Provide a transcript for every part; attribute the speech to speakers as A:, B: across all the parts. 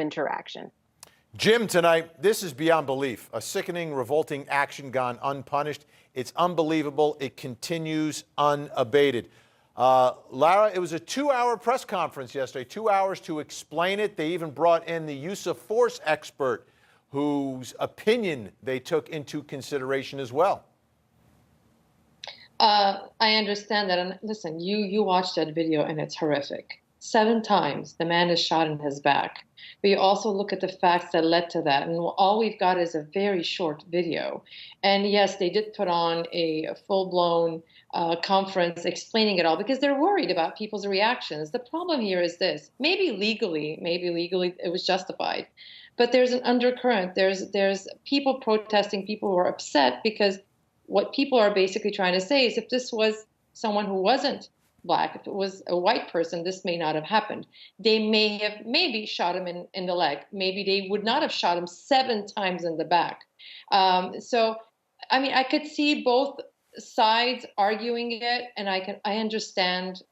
A: interaction.
B: Jim, tonight, this is beyond belief. A sickening, revolting action gone unpunished. It's unbelievable. It continues unabated. Lara, it was a 2-hour press conference yesterday, 2 hours to explain it. They even brought in the use of force expert whose opinion they took into consideration as well.
C: I understand that. And listen, you watched that video and it's horrific. 7 times the man is shot in his back. But you also look at the facts that led to that. And all we've got is a very short video. And yes, they did put on a full-blown conference explaining it all because they're worried about people's reactions. The problem here is this. Maybe legally it was justified. But there's an undercurrent. There's people protesting, people who are upset because what people are basically trying to say is if this was someone who wasn't Black, if it was a white person, this may not have happened. They may have maybe shot him in the leg. Maybe they would not have shot him 7 times in the back. So, I mean, I could see both sides arguing it, and I understand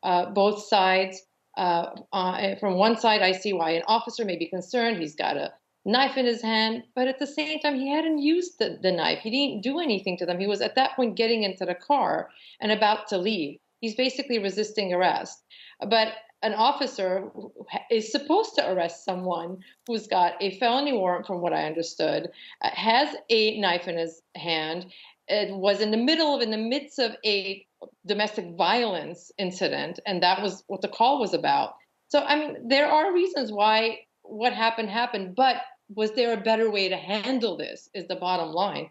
C: both sides. From one side, I see why an officer may be concerned. He's got a knife in his hand, but at the same time, he hadn't used the knife. He didn't do anything to them. He was at that point getting into the car and about to leave. He's basically resisting arrest. But an officer is supposed to arrest someone who's got a felony warrant, from what I understood, has a knife in his hand, it was in the midst of a domestic violence incident, and that was what the call was about. So, I mean, there are reasons why what happened, but was there a better way to handle this is the bottom line.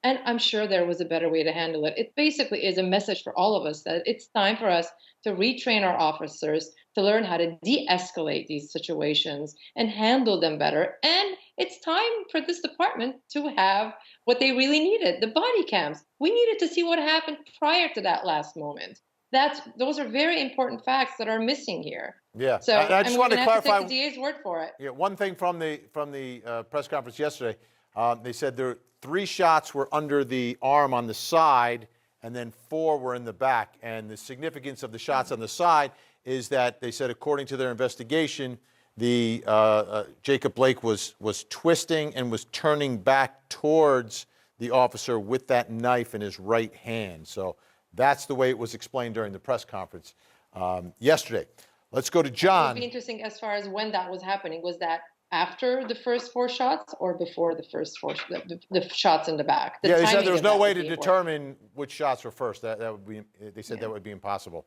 C: And I'm sure there was a better way to handle it. It basically is a message for all of us that it's time for us to retrain our officers to learn how to de-escalate these situations and handle them better. And it's time for this department to have what they really needed, the body cams. We needed to see what happened prior to that last moment. Those are very important facts that are missing here.
B: Yeah,
C: so
B: I just want to clarify.
C: Take the DA's word for it.
B: Yeah, one thing from the press conference yesterday, they said there 3 shots were under the arm on the side, and then 4 were in the back. And the significance of the shots on the side is that they said, according to their investigation, the Jacob Blake was twisting and was turning back towards the officer with that knife in his right hand. So that's the way it was explained during the press conference yesterday. Let's go to John.
C: It would be interesting as far as when that was happening. Was that after the first 4 shots or before the first 4 the shots in the back?
B: Yeah, they said there was no way to determine which shots were first. That would be. They said that would be impossible.